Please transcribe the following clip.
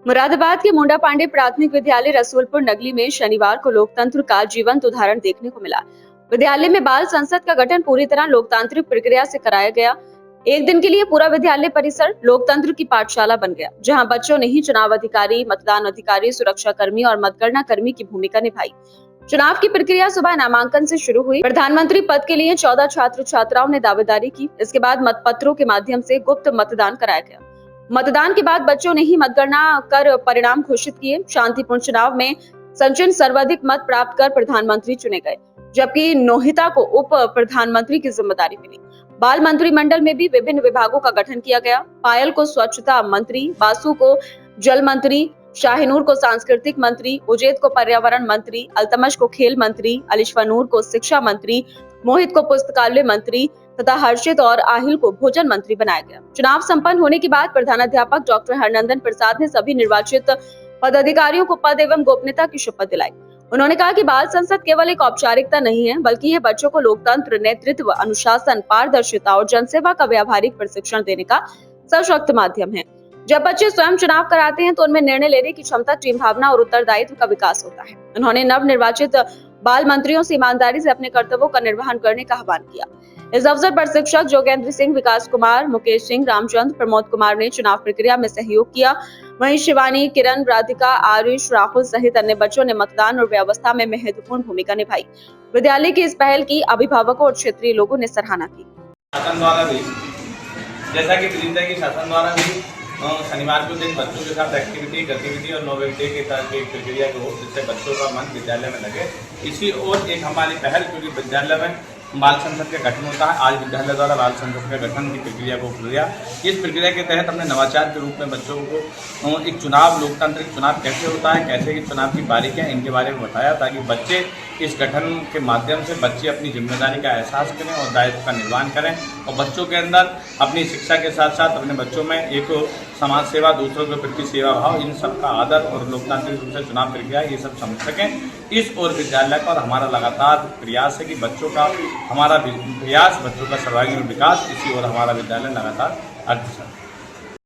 मुरादाबाद के मुंडा पांडे प्राथमिक विद्यालय रसूलपुर नगली में शनिवार को लोकतंत्र का जीवंत उदाहरण देखने को मिला। विद्यालय में बाल संसद का गठन पूरी तरह लोकतांत्रिक प्रक्रिया से कराया गया। एक दिन के लिए पूरा विद्यालय परिसर लोकतंत्र की पाठशाला बन गया, जहां बच्चों ने ही चुनाव अधिकारी, मतदान अधिकारी, सुरक्षा कर्मी और मतगणना कर्मी की भूमिका निभाई। चुनाव की प्रक्रिया सुबह नामांकन से शुरू हुई। प्रधानमंत्री पद के लिए 14 छात्र छात्राओं ने दावेदारी की। इसके बाद मतपत्रों के माध्यम से गुप्त मतदान कराया गया। मतदान के बाद बच्चों ने ही मतगणना कर परिणाम घोषित किए। शांतिपूर्ण चुनाव में सचिन सर्वाधिक मत प्राप्त कर प्रधानमंत्री चुने गए, जबकि नोहिता को उप प्रधानमंत्री की जिम्मेदारी मिली। बाल मंत्रिमंडल में भी विभिन्न विभागों का गठन किया गया। पायल को स्वच्छता मंत्री, बासु को जल मंत्री, शाहिनूर को सांस्कृतिक मंत्री, उजैद को पर्यावरण मंत्री, अल्तमश को खेल मंत्री, अलिशफानूर को शिक्षा मंत्री, मोहित को पुस्तकालय मंत्री तथा हर्षित और आहिल को भोजन मंत्री बनाया गया। चुनाव संपन्न होने के बाद प्रधानाध्यापक डॉक्टर हरनंदन प्रसाद ने सभी निर्वाचित पदाधिकारियों को पद एवं गोपनीयता की शपथ दिलाई। उन्होंने कहा कि बाल संसद केवल एक औपचारिकता नहीं है, बल्कि ये बच्चों को लोकतंत्र, नेतृत्व, अनुशासन, पारदर्शिता और जनसेवा का व्यावहारिक प्रशिक्षण देने का सशक्त माध्यम है। जब बच्चे स्वयं चुनाव कराते हैं तो उनमें निर्णय लेने की क्षमता, टीम भावना और उत्तरदायित्व का विकास होता है। उन्होंने नव निर्वाचित बाल मंत्रियों से ईमानदारी से अपने कर्तव्यों का निर्वहन करने का आह्वान किया। इस अवसर पर शिक्षक जोगेंद्र सिंह, विकास कुमार, मुकेश सिंह, रामचंद्र, प्रमोद कुमार ने चुनाव प्रक्रिया में सहयोग किया। वहीं शिवानी, किरण, राधिका, आरुष, राहुल सहित अन्य बच्चों ने मतदान और व्यवस्था में महत्वपूर्ण भूमिका निभाई। विद्यालय की इस पहल की अभिभावकों और क्षेत्रीय लोगों ने सराहना की। शासन द्वारा भी, जैसा कि विदिता की शासन द्वारा भी शनिवार के दिन बच्चों के साथ एक्टिविटी, गतिविधि और नोवेल्टी की तरह की प्रक्रिया को हो, जिससे बच्चों का मन विद्यालय में लगे। इसी और एक हमारी पहल, क्योंकि विद्यालय में बाल संसद का गठन होता है, आज विद्यालय द्वारा बाल संसद का गठन की प्रक्रिया को किया। इस प्रक्रिया के तहत हमने नवाचार के रूप में बच्चों को एक चुनाव, लोकतांत्रिक चुनाव कैसे होता है, कैसे कि चुनाव की बारीकियां, इनके बारे में बताया, ताकि बच्चे इस गठन के माध्यम से बच्चे अपनी जिम्मेदारी का एहसास करें और दायित्व का निर्वहन करें, और बच्चों के अंदर अपनी शिक्षा के साथ साथ अपने बच्चों में एक समाज सेवा, दूसरों के प्रति सेवा भाव, इन सब का आदर और लोकतांत्रिक रूप से चुनाव प्रक्रिया, ये सब समझ सकें। इस और विद्यालय का और हमारा लगातार प्रयास है कि बच्चों का हमारा प्रयास, बच्चों का सर्वांगीण विकास, इसी और हमारा विद्यालय लगातार अग्रसर है।